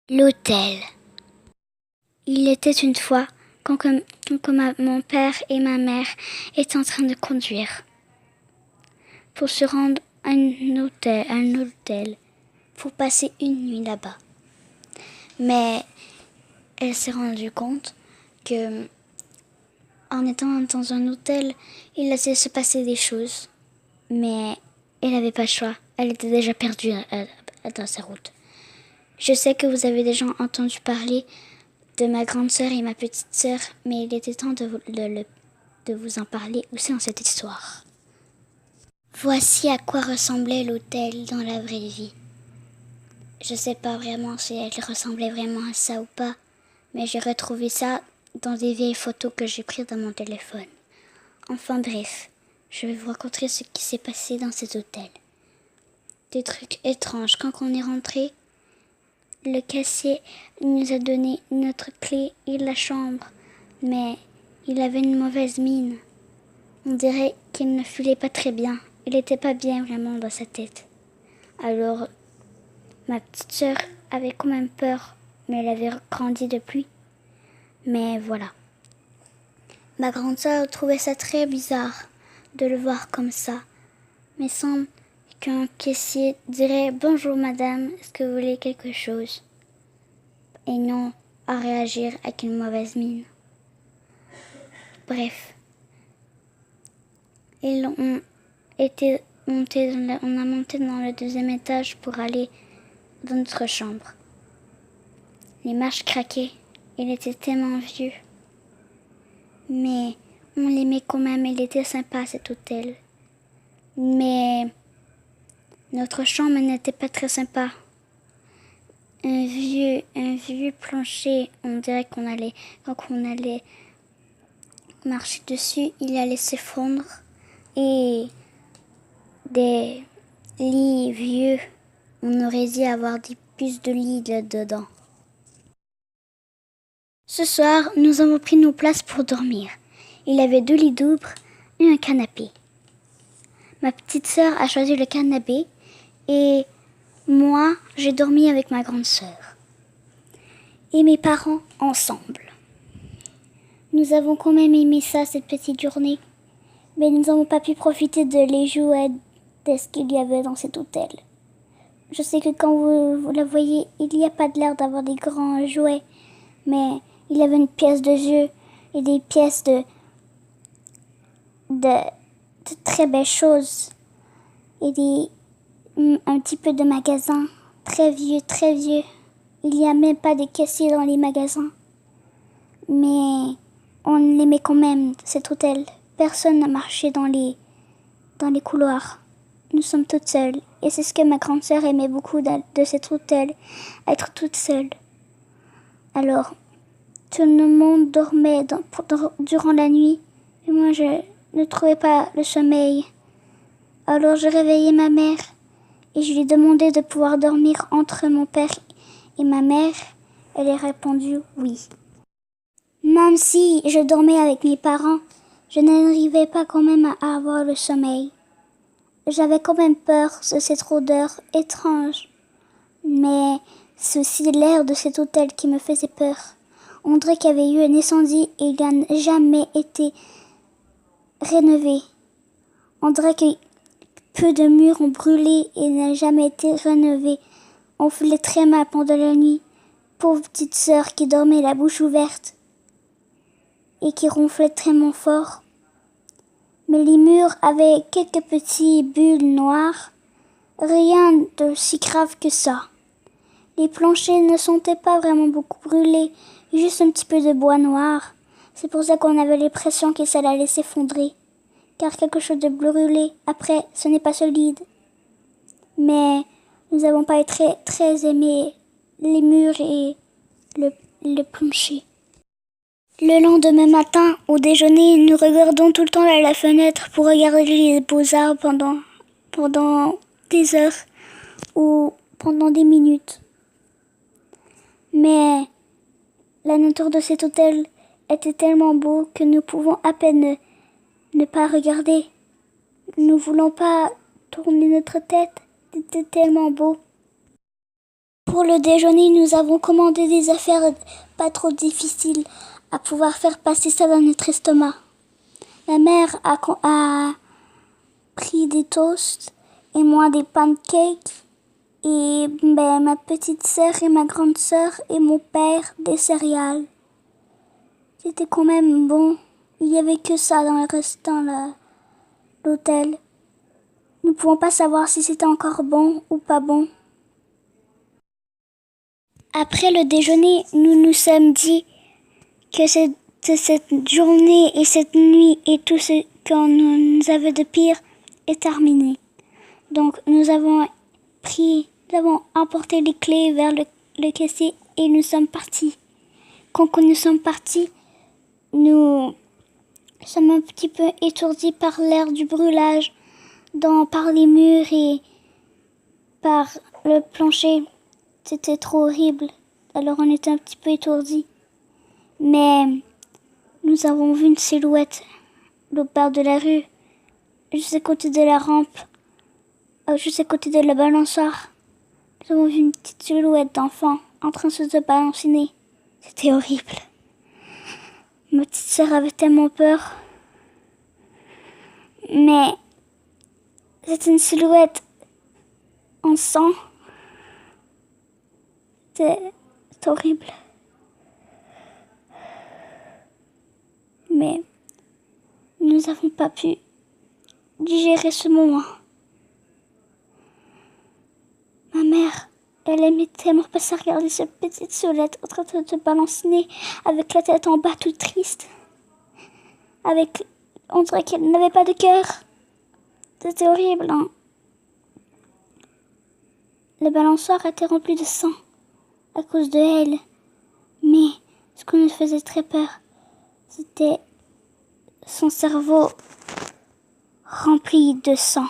L'hôtel. Il était une fois quand mon père et ma mère étaient en train de conduire pour se rendre à un hôtel, pour passer une nuit là-bas. Mais elle s'est rendue compte que en étant dans un hôtel, il allait se passer des choses. Mais elle n'avait pas le choix. Elle était déjà perdue dans sa route. Je sais que vous avez déjà entendu parler de ma grande sœur et ma petite sœur, mais il était temps de vous en parler aussi dans cette histoire. Voici à quoi ressemblait l'hôtel dans la vraie vie. Je sais pas vraiment si elle ressemblait vraiment à ça ou pas, mais j'ai retrouvé ça dans des vieilles photos que j'ai prises dans mon téléphone. Enfin bref, je vais vous raconter ce qui s'est passé dans cet hôtel. Des trucs étranges. Quand on est rentré, le caissier nous a donné notre clé et la chambre, mais il avait une mauvaise mine. On dirait qu'il ne filait pas très bien. Il n'était pas bien vraiment dans sa tête. Alors, ma petite sœur avait quand même peur, mais elle avait grandi depuis. Mais voilà. Ma grande sœur trouvait ça très bizarre de le voir comme ça. Mais semble qu'un caissier dirait « Bonjour madame, est-ce que vous voulez quelque chose ?» et non à réagir avec une mauvaise mine. Bref. On a monté dans le deuxième étage pour aller dans notre chambre. Les marches craquaient. Il était tellement vieux. Mais on l'aimait quand même. Il était sympa cet hôtel. Mais notre chambre n'était pas très sympa. Un vieux plancher. On dirait quand on allait marcher dessus, il allait s'effondrer. Et des lits vieux, on aurait dû avoir des puces de lit là-dedans. Ce soir, nous avons pris nos places pour dormir. Il y avait 2 lits doubles et un canapé. Ma petite sœur a choisi le canapé et moi, j'ai dormi avec ma grande sœur. Et mes parents ensemble. Nous avons quand même aimé ça, cette petite journée. Mais nous n'avons pas pu profiter de les jouets de ce qu'il y avait dans cet hôtel. Je sais que quand vous la voyez, il n'y a pas de l'air d'avoir des grands jouets, mais il y avait une pièce de jeu et des pièces de très belles choses et un petit peu de magasins très vieux, très vieux. Il n'y a même pas de caissiers dans les magasins, mais on l'aimait quand même, cet hôtel. Personne n'a marché dans les couloirs. Nous sommes toutes seules. Et c'est ce que ma grande sœur aimait beaucoup de cet hôtel, être toute seule. Alors, tout le monde dormait durant la nuit. Et moi, je ne trouvais pas le sommeil. Alors, je réveillais ma mère et je lui demandais de pouvoir dormir entre mon père et ma mère. Elle a répondu oui. Même si je dormais avec mes parents, je n'arrivais pas quand même à avoir le sommeil. J'avais quand même peur de cette odeur étrange. Mais c'est aussi l'air de cet hôtel qui me faisait peur. On dirait qu'il y avait eu un incendie et il n'a jamais été rénové. On dirait que peu de murs ont brûlé et n'a jamais été rénové. On faisait très mal pendant la nuit. Pauvre petite sœur qui dormait la bouche ouverte et qui ronflait très fort. Mais les murs avaient quelques petites bulles noires. Rien de si grave que ça. Les planchers ne sentaient pas vraiment beaucoup brûlés, juste un petit peu de bois noir. C'est pour ça qu'on avait l'impression que ça allait s'effondrer. Car quelque chose de brûlé, après, ce n'est pas solide. Mais nous n'avons pas très aimé les murs et le plancher. Le lendemain matin, au déjeuner, nous regardons tout le temps à la fenêtre pour regarder les beaux arbres pendant des heures ou pendant des minutes. Mais la nature de cet hôtel était tellement beau que nous pouvons à peine ne pas regarder. Nous ne voulons pas tourner notre tête, c'était tellement beau. Pour le déjeuner, nous avons commandé des affaires pas trop difficiles à pouvoir faire passer ça dans notre estomac. Ma mère a pris des toasts et moi des pancakes. Et ma petite sœur et ma grande sœur et mon père des céréales. C'était quand même bon. Il n'y avait que ça dans le restant l'hôtel. Nous ne pouvons pas savoir si c'était encore bon ou pas bon. Après le déjeuner, nous nous sommes dit que cette journée et cette nuit et tout ce qu'on nous avait de pire est terminé. Donc nous avons emporté les clés vers le caissier et nous sommes partis. Quand nous sommes partis, nous sommes un petit peu étourdis par l'air du brûlage, par les murs et par le plancher. C'était trop horrible, alors on était un petit peu étourdis. Mais nous avons vu une silhouette au bord de la rue, juste à côté de la rampe, juste à côté de la balançoire. Nous avons vu une petite silhouette d'enfant en train de se balancer. C'était horrible. Ma petite sœur avait tellement peur. Mais c'était une silhouette en sang. C'était horrible. Mais nous n'avons pas pu digérer ce moment. Ma mère, elle aimait tellement passer à regarder cette petite silhouette en train de se balancer avec la tête en bas, toute triste. On dirait qu'elle n'avait pas de cœur. C'était horrible, hein. Le balançoire était rempli de sang à cause de elle. Mais ce qui nous faisait très peur, c'était son cerveau rempli de sang.